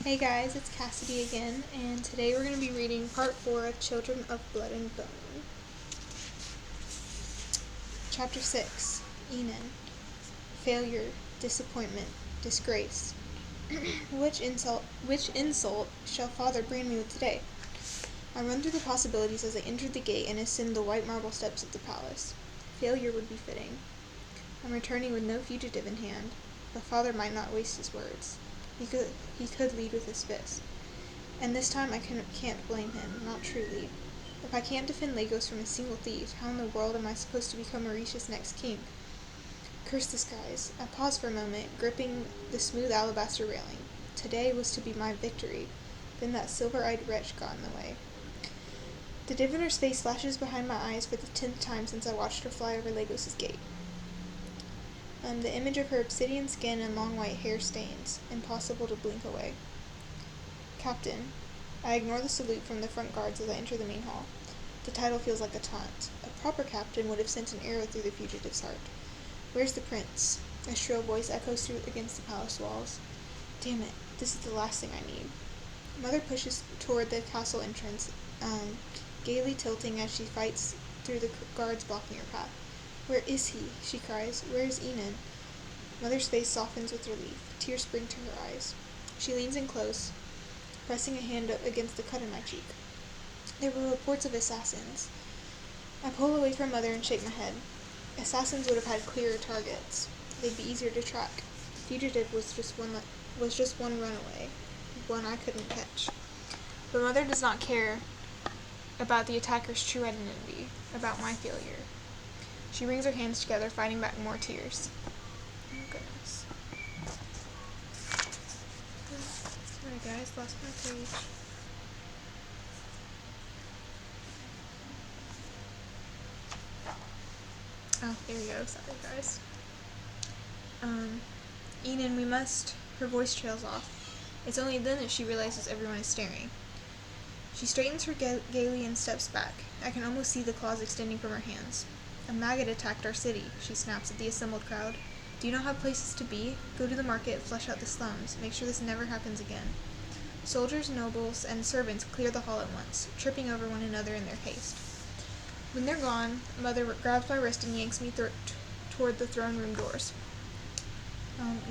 Hey guys, it's Cassidy again, and today we're going to be reading part 4 of Children of Blood and Bone. Chapter 6, Enon. Failure, disappointment, disgrace. Which insult shall father brand me with today? I run through the possibilities as I entered the gate and ascend the white marble steps of the palace. Failure would be fitting. I'm returning with no fugitive in hand, but father might not waste his words. He could lead with his fist. And this time I can't blame him, not truly. If I can't defend Lagos from a single thief, how in the world am I supposed to become Mauritius' next king? Curse the skies. I paused for a moment, gripping the smooth alabaster railing. Today was to be my victory. Then that silver-eyed wretch got in the way. The diviner's face flashes behind my eyes for the 10th time since I watched her fly over Lagos' gate. The image of her obsidian skin and long white hair stains, impossible to blink away. Captain. I ignore the salute from the front guards as I enter the main hall. The title feels like a taunt. A proper captain would have sent an arrow through the fugitive's heart. Where's the prince? A shrill voice echoes through against the palace walls. Damn it, this is the last thing I need. Mother pushes toward the castle entrance, gaily tilting as she fights through the guards blocking her path. Where is he? She cries. Where is Enon? Mother's face softens with relief. Tears spring to her eyes. She leans in close, pressing a hand up against the cut in my cheek. There were reports of assassins. I pull away from Mother and shake my head. Assassins would have had clearer targets. They'd be easier to track. Fugitive was just one runaway, one I couldn't catch. But Mother does not care about the attacker's true identity, about my failure. She wrings her hands together, fighting back more tears. Oh, goodness. Sorry, guys, lost my page. Oh, there we go. Sorry, guys. Enon, we must... Her voice trails off. It's only then that she realizes everyone is staring. She straightens her gaily and steps back. I can almost see the claws extending from her hands. A maggot attacked our city, she snaps at the assembled crowd. Do you not have places to be? Go to the market, flush out the slums. Make sure this never happens again. Soldiers, nobles, and servants clear the hall at once, tripping over one another in their haste. When they're gone, Mother grabs my wrist and yanks me toward the throne room doors.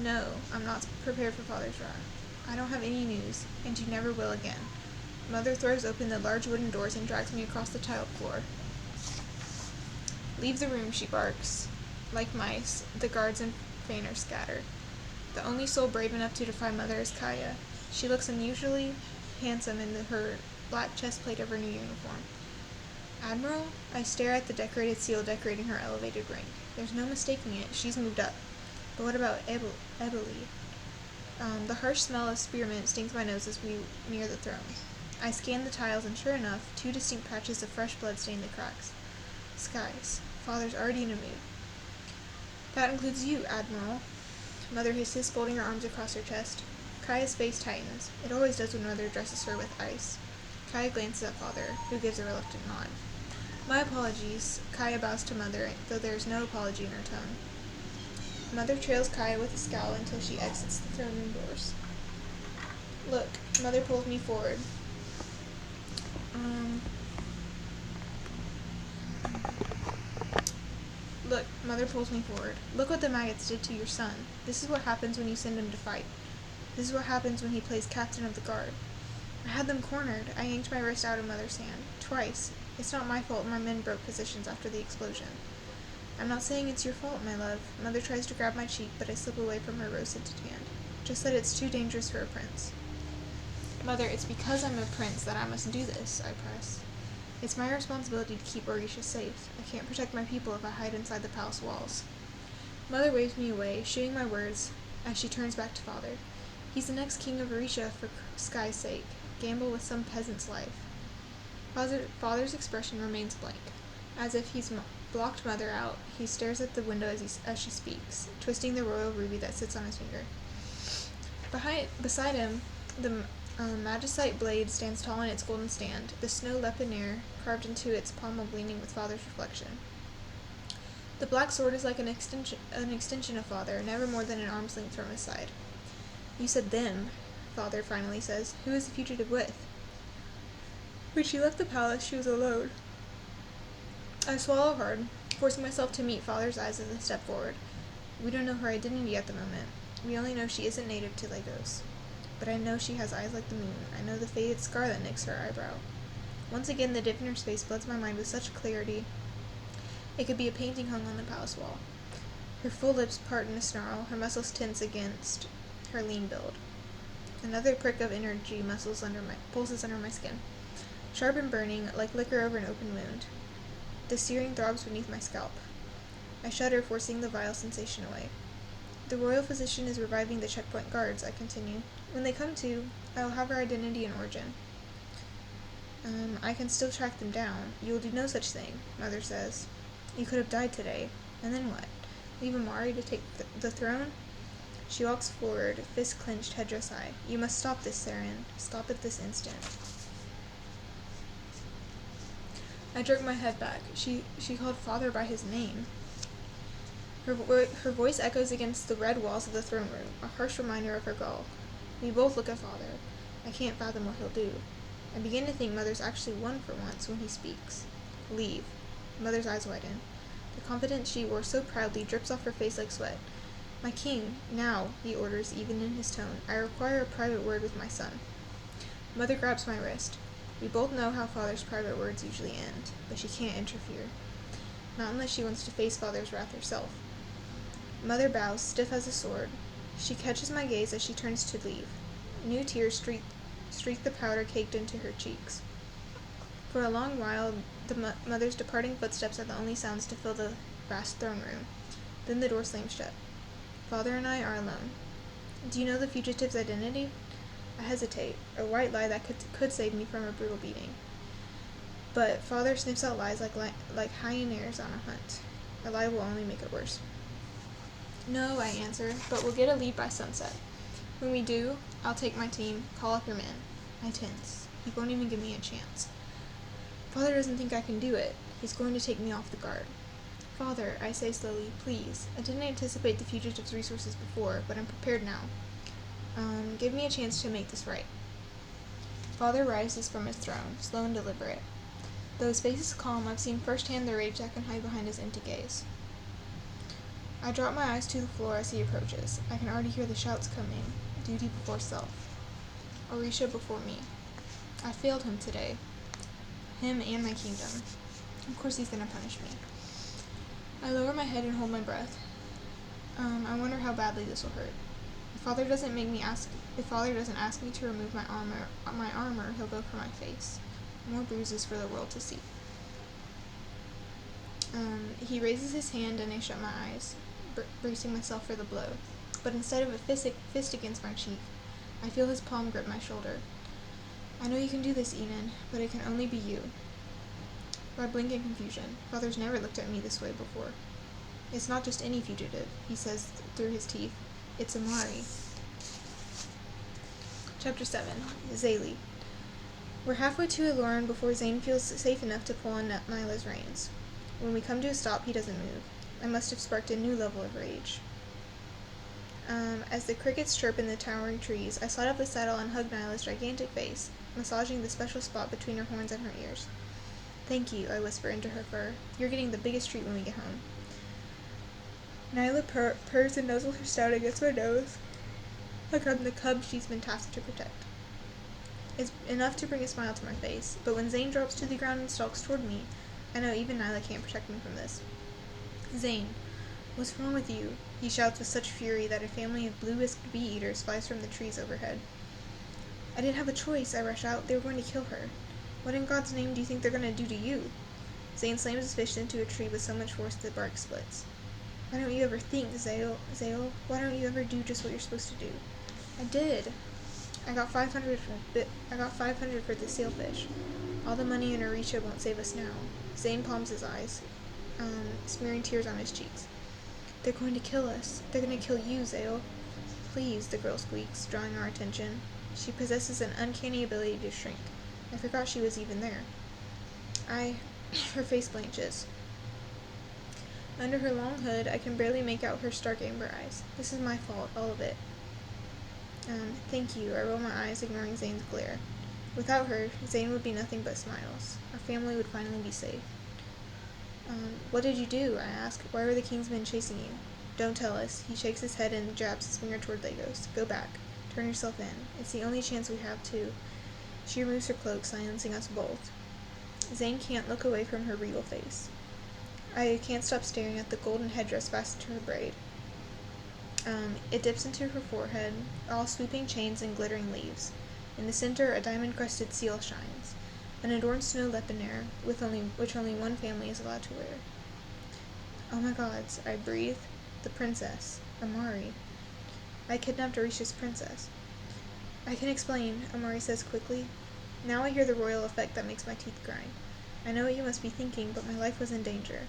No, I'm not prepared for Father's wrath. I don't have any news, and you never will again. Mother throws open the large wooden doors and drags me across the tiled floor. Leave the room, she barks. Like mice, the guards and fainers scatter. The only soul brave enough to defy Mother is Kaya. She looks unusually handsome in her black chest plate of her new uniform. Admiral? I stare at the decorated seal decorating her elevated rank. There's no mistaking it. She's moved up. But what about Eboli? The harsh smell of spearmint stings my nose as we near the throne. I scan the tiles, and sure enough, 2 distinct patches of fresh blood stain the cracks. Skies. Father's already in a mood. That includes you, Admiral. Mother hisses, folding her arms across her chest. Kaya's face tightens. It always does when Mother dresses her with ice. Kaya glances at Father, who gives a reluctant nod. My apologies. Kaya bows to Mother, though there is no apology in her tone. Mother trails Kaya with a scowl until she exits the throne room doors. Look, Mother pulls me forward. Look, Mother pulls me forward. Look what the maggots did to your son. This is what happens when you send him to fight. This is what happens when he plays captain of the guard. I had them cornered. I yanked my wrist out of Mother's hand. Twice. It's not my fault my men broke positions after the explosion. I'm not saying it's your fault, my love. Mother tries to grab my cheek, but I slip away from her rose-tinted hand. Just that it's too dangerous for a prince. Mother, it's because I'm a prince that I must do this, I press. It's my responsibility to keep Mauritius safe. I can't protect my people if I hide inside the palace walls. Mother waves me away, shooing my words as she turns back to Father. He's the next king of Mauritius for Sky's sake. Gamble with some peasant's life. Father's expression remains blank. As if he's blocked Mother out, he stares at the window as she speaks, twisting the royal ruby that sits on his finger. Beside him, the magicite blade stands tall in its golden stand, the snow lepinaire carved into its pommel gleaming with Father's reflection. The black sword is like an extension of Father, never more than an arm's length from his side. You said them. Father finally says. Who is the fugitive with? When she left the palace, she was alone. I swallow hard, forcing myself to meet Father's eyes as I step forward. We don't know her identity at the moment. We only know she isn't native to Lagos. But I know she has eyes like the moon. I know the faded scar that nicks her eyebrow. Once again, the dip in her face floods my mind with such clarity. It could be a painting hung on the palace wall. Her full lips part in a snarl, her muscles tense against her lean build. Another prick of energy pulses under my skin, sharp and burning, like liquor over an open wound. The searing throbs beneath my scalp. I shudder, forcing the vile sensation away. The royal physician is reviving the checkpoint guards, I continue. When they come to, I will have her identity and origin. I can still track them down. You will do no such thing, Mother says. You could have died today. And then what? Leave Amari to take the throne? She walks forward, fist clenched, headdress high. You must stop this, Saren. Stop it this instant. I jerk my head back. She called Father by his name. Her voice echoes against the red walls of the throne room, a harsh reminder of her gall. We both look at Father. I can't fathom what he'll do. I begin to think Mother's actually won for once when he speaks. Leave. Mother's eyes widen. The confidence she wore so proudly drips off her face like sweat. My king, now, he orders, even in his tone. I require a private word with my son. Mother grabs my wrist. We both know how Father's private words usually end, but she can't interfere. Not unless she wants to face Father's wrath herself. Mother bows, stiff as a sword. She catches my gaze as she turns to leave. New tears streak the powder caked into her cheeks. For a long while, the mother's departing footsteps are the only sounds to fill the vast throne room. Then the door slams shut. Father and I are alone. Do you know the fugitive's identity? I hesitate, a white lie that could save me from a brutal beating. But Father sniffs out lies like hyenas on a hunt. A lie will only make it worse. No, I answer, but we'll get a lead by sunset. When we do, I'll take my team, call up your men. I tense. He won't even give me a chance. Father doesn't think I can do it. He's going to take me off the guard. Father, I say slowly, please. I didn't anticipate the fugitive's resources before, but I'm prepared now. Give me a chance to make this right. Father rises from his throne, slow and deliberate. Though his face is calm, I've seen firsthand the rage that can hide behind his empty gaze. I drop my eyes to the floor as he approaches. I can already hear the shouts coming. Duty before self. Orisha before me. I failed him today. Him and my kingdom. Of course he's gonna punish me. I lower my head and hold my breath. I wonder how badly this will hurt. If Father doesn't ask me to remove my armor, he'll go for my face. More bruises for the world to see. He raises his hand and I shut my eyes, bracing myself for the blow. But instead of a fist against my cheek, I feel his palm grip my shoulder. I know you can do this, Enon, but it can only be you. I blink in confusion. Father's never looked at me this way before. It's not just any fugitive, he says through his teeth. It's Amari. Chapter 7. Zayli. We're halfway to Aloran before Zane feels safe enough to pull on Nyla's reins. When we come to a stop, he doesn't move. I must have sparked a new level of rage. As the crickets chirp in the towering trees, I slide off the saddle and hug Nyla's gigantic face, massaging the special spot between her horns and her ears. Thank you, I whisper into her fur. You're getting the biggest treat when we get home. Nyla purrs and nuzzles her snout against my nose, like I'm the cub she's been tasked to protect. It's enough to bring a smile to my face, but when Zane drops to the ground and stalks toward me, I know even Nyla can't protect me from this. Zane, what's wrong with you? He shouts with such fury that a family of blue-whisked bee-eaters flies from the trees overhead. I didn't have a choice, I rush out. They were going to kill her. What in God's name do you think they're going to do to you? Zane slams his fist into a tree with so much force that bark splits. Why don't you ever think, Zale? Why don't you ever do just what you're supposed to do? I did. I got 500 for the sailfish. All the money in Orisha won't save us now. Zane palms his eyes, smearing tears on his cheeks. They're going to kill us. They're going to kill you, Zale. Please, the girl squeaks, drawing our attention. She possesses an uncanny ability to shrink. I forgot she was even there. Her face blanches. Under her long hood, I can barely make out her stark amber eyes. This is my fault, all of it. Thank you. I roll my eyes, ignoring Zane's glare. Without her, Zane would be nothing but smiles. Our family would finally be safe. What did you do? I ask. Why were the Kingsmen chasing you? Don't tell us. He shakes his head and jabs his finger toward Legos. Go back. Turn yourself in. It's the only chance we have to. She removes her cloak, silencing us both. Zane can't look away from her regal face. I can't stop staring at the golden headdress fastened to her braid. It dips into her forehead, all swooping chains and glittering leaves. In the center, a diamond-crusted seal shines, an adorned snow lepinaire, which only one family is allowed to wear. Oh my gods, I breathe. The princess, Amari. I kidnapped Orisha's princess. I can explain, Amari says quickly. Now I hear the royal effect that makes my teeth grind. I know what you must be thinking, but my life was in danger.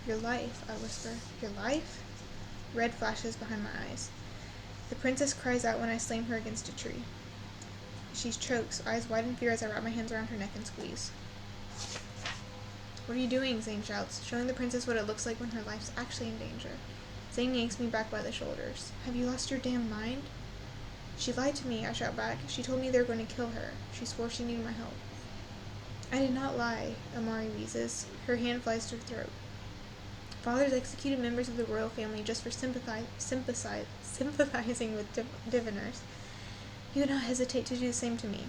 Your life, I whisper. Your life? Red flashes behind my eyes. The princess cries out when I slam her against a tree. She chokes, eyes wide in fear as I wrap my hands around her neck and squeeze. What are you doing? Zane shouts, showing the princess what it looks like when her life's actually in danger. Zane yanks me back by the shoulders. Have you lost your damn mind? She lied to me, I shout back. She told me they were going to kill her. She swore she needed my help. I did not lie, Amari wheezes. Her hand flies to her throat. Fathers executed members of the royal family just for sympathizing with diviners. He would not hesitate to do the same to me.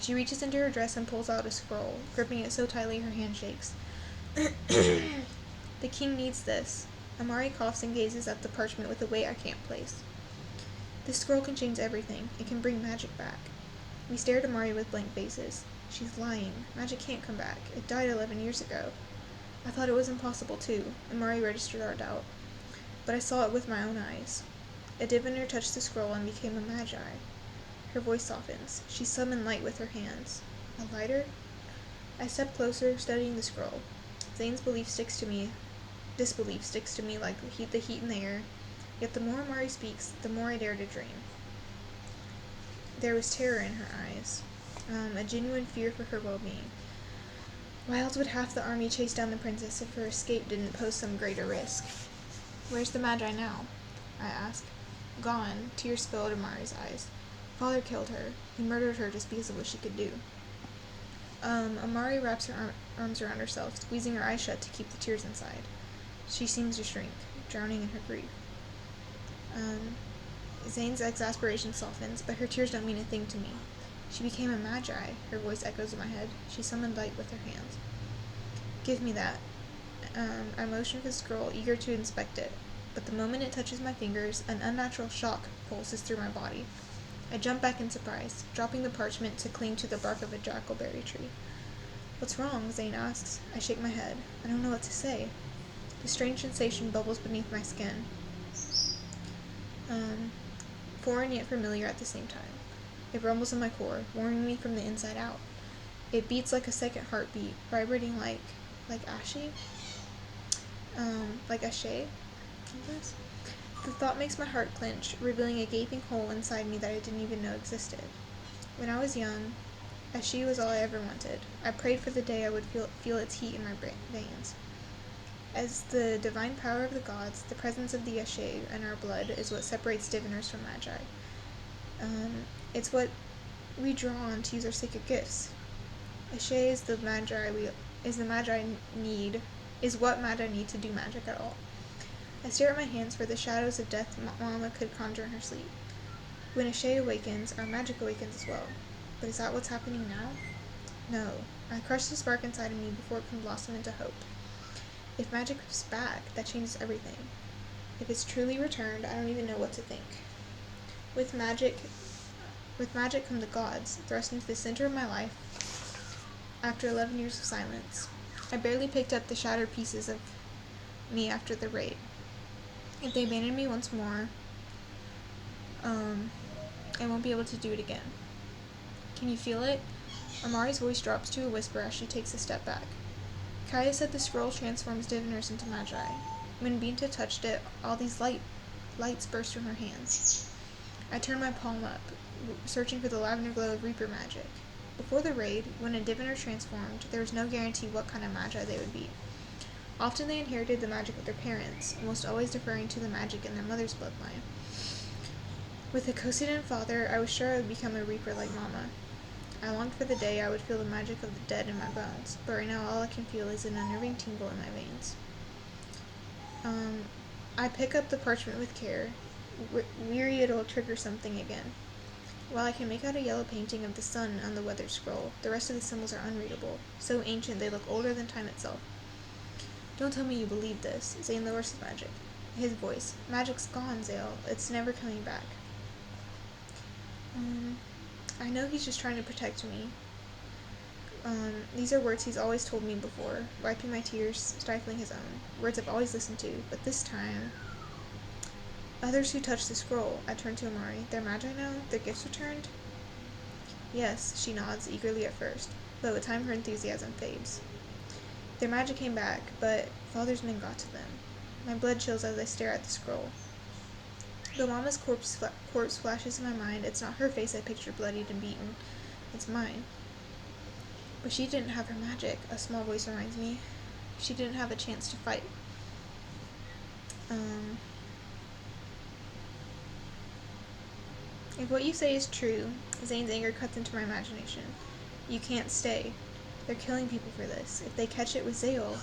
She reaches into her dress and pulls out a scroll, gripping it so tightly her hand shakes. The king needs this. Amari coughs and gazes at the parchment with a weight I can't place. This scroll can change everything. It can bring magic back. We stare at Amari with blank faces. She's lying. Magic can't come back. It died 11 years ago. I thought it was impossible, too. Amari registered our doubt. But I saw it with my own eyes. A diviner touched the scroll and became a magi. Her voice softens. She summoned light with her hands. A lighter? I step closer, studying the scroll. Zane's disbelief sticks to me like the heat in the air. Yet the more Amari speaks, the more I dare to dream. There was terror in her eyes. A genuine fear for her well-being. Why else would half the army chase down the princess if her escape didn't pose some greater risk? Where's the Magi now? I ask. Gone, tears filled Amari's eyes. Father killed her. He murdered her just because of what she could do. Amari wraps her arms around herself, squeezing her eyes shut to keep the tears inside. She seems to shrink, drowning in her grief. Zane's exasperation softens, but her tears don't mean a thing to me. She became a magi, her voice echoes in my head. She summoned light with her hands. Give me that. I motion for the scroll, eager to inspect it, but the moment it touches my fingers, an unnatural shock pulses through my body. I jump back in surprise, dropping the parchment to cling to the bark of a jackalberry tree. What's wrong? Zane asks. I shake my head. I don't know what to say. The strange sensation bubbles beneath my skin. Foreign yet familiar at the same time. It rumbles in my core, warming me from the inside out. It beats like a second heartbeat, vibrating like ashy? Like ashay? The thought makes my heart clench, revealing a gaping hole inside me that I didn't even know existed. When I was young, ashay was all I ever wanted. I prayed for the day I would feel its heat in my veins. As the divine power of the gods, the presence of the ashay in our blood is what separates diviners from magi. It's what we draw on to use our sacred gifts. Ashay is what magi need to do magic at all. I stare at my hands for the shadows of death Mama could conjure in her sleep. When Ashay awakens, our magic awakens as well. But is that what's happening now? No. I crush the spark inside of me before it can blossom into hope. If magic is back, that changes everything. If it's truly returned, I don't even know what to think. With magic come the gods, thrust into the center of my life after 11 years of silence. I barely picked up the shattered pieces of me after the raid. If they abandon me once more, I won't be able to do it again. Can you feel it? Amari's voice drops to a whisper as she takes a step back. Kaya said the scroll transforms diviners into magi. When Binta touched it, all these lights burst from her hands. I turned my palm up, searching for the lavender glow of Reaper magic. Before the raid, when a diviner transformed, there was no guarantee what kind of magi they would be. Often they inherited the magic of their parents, almost always deferring to the magic in their mother's bloodline. With a Kosiden father, I was sure I would become a reaper like Mama. I longed for the day I would feel the magic of the dead in my bones, but right now all I can feel is an unnerving tingle in my veins. I pick up the parchment with care, weary it'll trigger something again. While I can make out a yellow painting of the sun on the weathered scroll, the rest of the symbols are unreadable, so ancient they look older than time itself. Don't tell me you believe this, Zane lowers his voice. Magic's gone, Zale. It's never coming back. I know he's just trying to protect me. These are words he's always told me before, wiping my tears, stifling his own. Words I've always listened to, but this time... Others who touch the scroll, I turn to Amari. Their magi now? Their gifts returned? Yes, she nods, eagerly at first, but with time her enthusiasm fades. Their magic came back, but Father's men got to them. My blood chills as I stare at the scroll. Though Mama's corpse flashes in my mind, it's not her face I picture bloodied and beaten. It's mine. But she didn't have her magic, a small voice reminds me. She didn't have a chance to fight. If what you say is true, Zane's anger cuts into my imagination. You can't stay. They're killing people for this. If they catch it with Zale...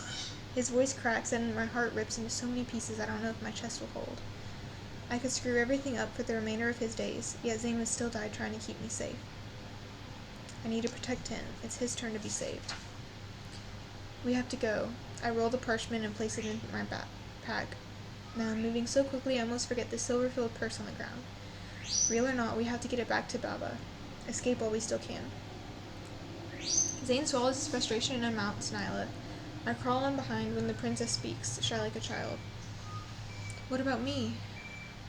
His voice cracks and my heart rips into so many pieces I don't know if my chest will hold. I could screw everything up for the remainder of his days, yet Zane would still die trying to keep me safe. I need to protect him. It's his turn to be saved. We have to go. I roll the parchment and place it in my backpack. Now I'm moving so quickly I almost forget the silver-filled purse on the ground. Real or not, we have to get it back to Baba. Escape while we still can. Zane swallows his frustration and mounts Nyla. I crawl on behind when the princess speaks, shy like a child. What about me?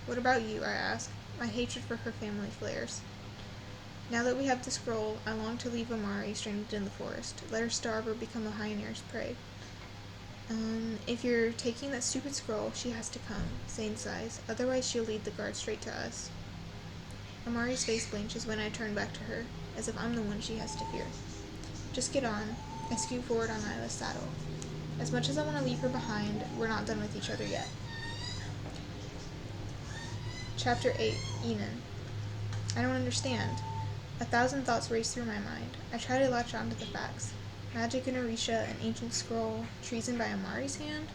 What about you? I ask. My hatred for her family flares. Now that we have the scroll, I long to leave Amari stranded in the forest. Let her starve or become a hyena's prey. If you're taking that stupid scroll, she has to come, Zane sighs. Otherwise she'll lead the guard straight to us. Amari's face blanches when I turn back to her, as if I'm the one she has to fear. Just get on. I scoot forward on Nyla's saddle. As much as I want to leave her behind, we're not done with each other yet. Chapter 8, Enon. I don't understand. 1,000 thoughts race through my mind. I try to latch onto the facts. Magic in Orisha, an ancient scroll, treason by Amari's hand?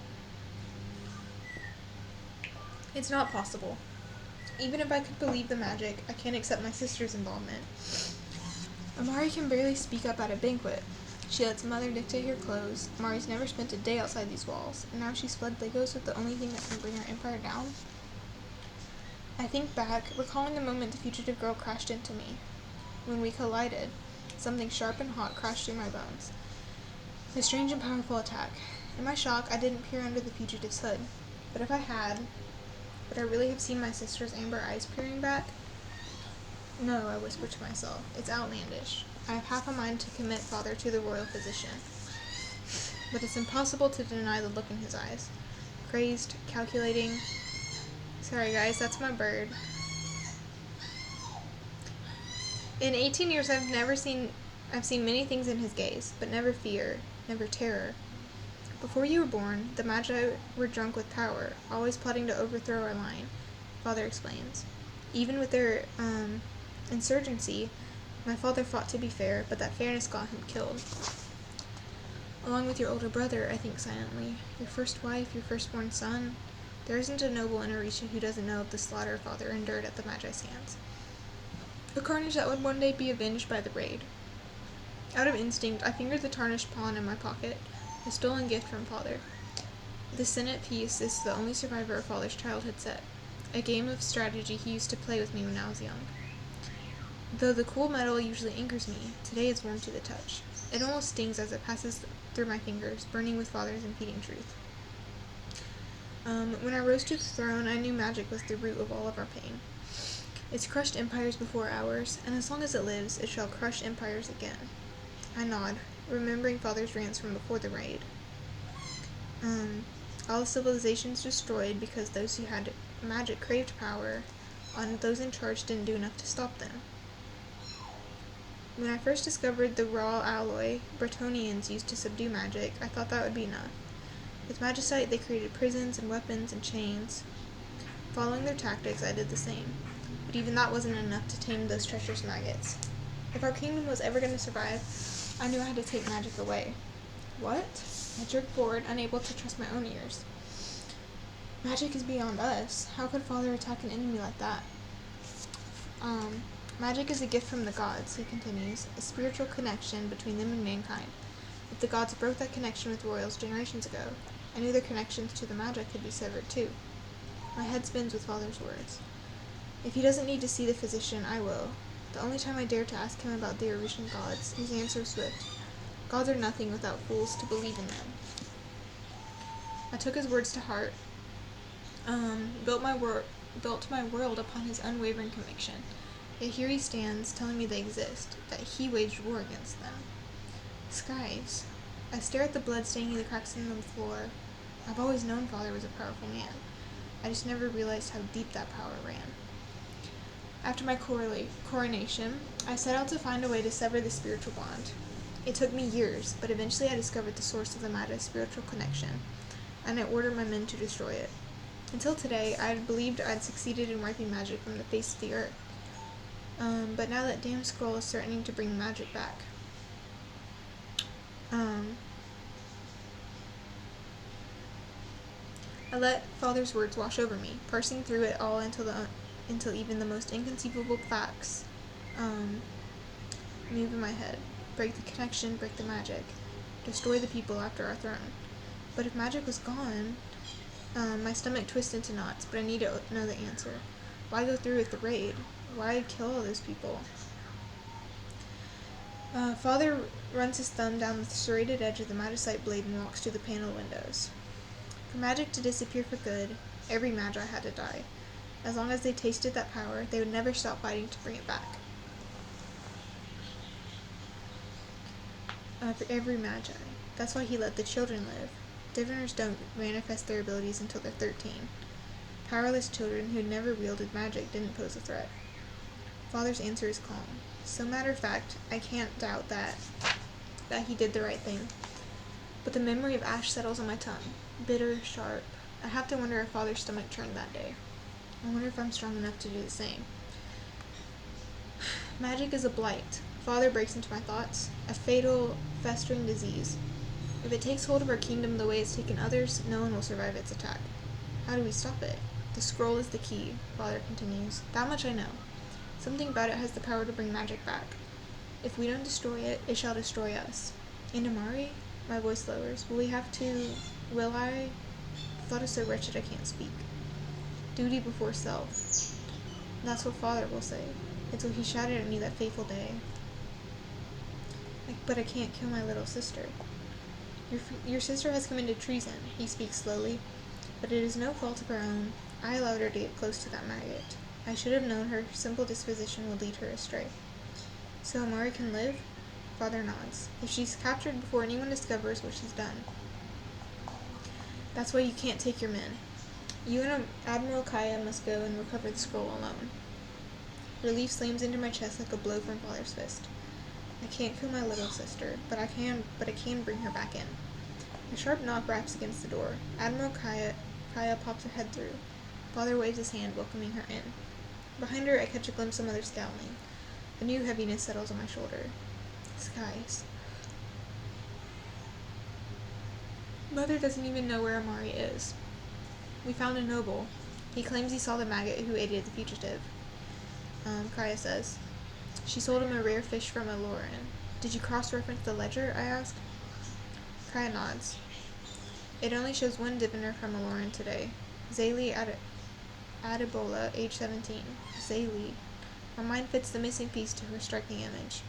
It's not possible. Even if I could believe the magic, I can't accept my sister's involvement. Amari can barely speak up at a banquet. She lets Mother dictate her clothes. Amari's never spent a day outside these walls, and now she's fled Lagos with the only thing that can bring our empire down. I think back, recalling the moment the fugitive girl crashed into me. When we collided, something sharp and hot crashed through my bones. A strange and powerful attack. In my shock, I didn't peer under the fugitive's hood. But if I had, would I really have seen my sister's amber eyes peering back? No, I whispered to myself. It's outlandish. I have half a mind to commit Father to the royal physician. But it's impossible to deny the look in his eyes. Crazed, calculating. Sorry guys, that's my bird. In 18 years I've seen many things in his gaze, but never fear, never terror. Before you were born, the Magi were drunk with power, always plotting to overthrow our line, Father explains. Even with their, insurgency, my father fought to be fair, but that fairness got him killed. Along with your older brother, I think silently. Your first wife, your firstborn son. There isn't a noble in Orisha who doesn't know of the slaughter Father endured at the Magi's hands. A carnage that would one day be avenged by the raid. Out of instinct, I fingered the tarnished pawn in my pocket, a stolen gift from Father. The Senate piece is the only survivor of Father's childhood set, a game of strategy he used to play with me when I was young. Though the cool metal usually angers me, today it's warm to the touch. It almost stings as it passes through my fingers, burning with Father's impeding truth. When I rose to the throne, I knew magic was the root of all of our pain. It's crushed empires before ours, and as long as it lives, it shall crush empires again. I nod, remembering Father's rants from before the raid. All civilizations destroyed because those who had magic craved power, and those in charge didn't do enough to stop them. When I first discovered the raw alloy Bretonians used to subdue magic, I thought that would be enough. With magicite, they created prisons and weapons and chains. Following their tactics, I did the same. But even that wasn't enough to tame those treacherous maggots. If our kingdom was ever going to survive, I knew I had to take magic away. What? I jerked forward, unable to trust my own ears. Magic is beyond us. How could Father attack an enemy like that? Magic is a gift from the gods, he continues, a spiritual connection between them and mankind. If the gods broke that connection with royals generations ago, I knew their connections to the magic could be severed too. My head spins with Father's words. If he doesn't need to see the physician, I will. The only time I dare to ask him about the Orishan gods, his answer was swift. Gods are nothing without fools to believe in them. I took his words to heart, built my world upon his unwavering conviction. Yet here he stands, telling me they exist, that he waged war against them. Skies. I stare at the blood staining the cracks in the floor. I've always known Father was a powerful man. I just never realized how deep that power ran. After my coronation, I set out to find a way to sever the spiritual bond. It took me years, but eventually I discovered the source of the Mada's spiritual connection, and I ordered my men to destroy it. Until today, I had believed I'd succeeded in wiping magic from the face of the earth. But now that damn scroll is threatening to bring magic back. I let Father's words wash over me, parsing through it all until even the most inconceivable facts move in my head. Break the connection, break the magic. Destroy the people after our throne. But if magic was gone, my stomach twists into knots, but I need to know the answer. Why go through with the raid? Why kill all those people? Father runs his thumb down the serrated edge of the magicite blade and walks to the panel windows. For magic to disappear for good, every magi had to die. As long as they tasted that power, they would never stop fighting to bring it back. For every magi. That's why he let the children live. Diviners don't manifest their abilities until they're 13. Powerless children who never wielded magic didn't pose a threat. Father's answer is calm. So matter of fact, I can't doubt that he did the right thing. But the memory of ash settles on my tongue. Bitter, sharp. I have to wonder if Father's stomach churned that day. I wonder if I'm strong enough to do the same. Magic is a blight. Father breaks into my thoughts. A fatal, festering disease. If it takes hold of our kingdom the way it's taken others, no one will survive its attack. How do we stop it? The scroll is the key, Father continues. That much I know. Something about it has the power to bring magic back. If we don't destroy it, it shall destroy us. And Amari? My voice lowers. Will I? The thought is so wretched I can't speak. Duty before self. That's what Father will say. It's what he shouted at me that fateful day. But I can't kill my little sister. Your sister has committed treason, he speaks slowly, but it is no fault of her own. I allowed her to get close to that maggot. I should have known her simple disposition would lead her astray. So Amari can live? Father nods. If she's captured before anyone discovers what she's done. That's why you can't take your men. You and Admiral Kaya must go and recover the scroll alone. Relief slams into my chest like a blow from Father's fist. I can't kill my little sister, but I can bring her back in. A sharp knock raps against the door. Admiral Kaya pops her head through. Father waves his hand, welcoming her in. Behind her, I catch a glimpse of Mother scowling. A new heaviness settles on my shoulder. Skies. Mother doesn't even know where Amari is. We found a noble. He claims he saw the maggot who aided the fugitive. Kaya says. She sold him a rare fish from Aloran. Did you cross-reference the ledger? I ask. Kaya nods. It only shows one diviner from Aloran today. Zayli Adebola, age 17. Zayli. My mind fits the missing piece to her striking image.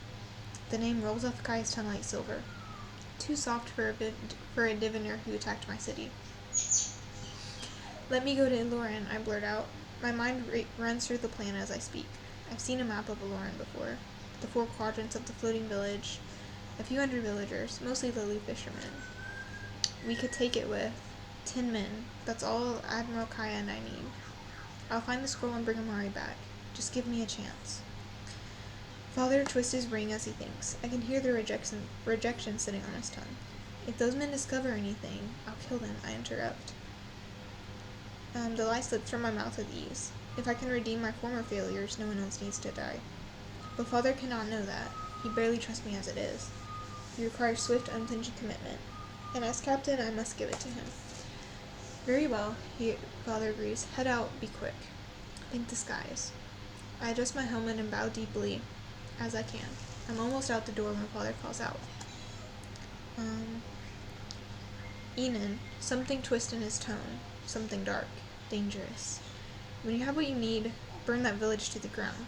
The name rolls off Kaya's tongue like silver. Too soft for a diviner who attacked my city. Let me go to Aloran, I blurt out. My mind runs through the plan as I speak. I've seen a map of Aloran before. The 4 quadrants of the floating village. A few hundred villagers, mostly lowly fishermen. We could take it with 10 men. That's all Admiral Kaya and I need. I'll find the scroll and bring Amari back. Just give me a chance. Father twists his ring as he thinks. I can hear the rejection sitting on his tongue. If those men discover anything, I'll kill them, I interrupt. The lie slipped from my mouth with ease. If I can redeem my former failures, no one else needs to die. But Father cannot know that. He barely trusts me as it is. He requires swift, unflinching commitment. And as captain, I must give it to him. Very well, Father agrees. Head out, be quick. Thank the skies. I adjust my helmet and bow deeply as I can. I'm almost out the door when Father calls out. Enon, something twist in his tone. Something dark. Dangerous. When you have what you need, burn that village to the ground.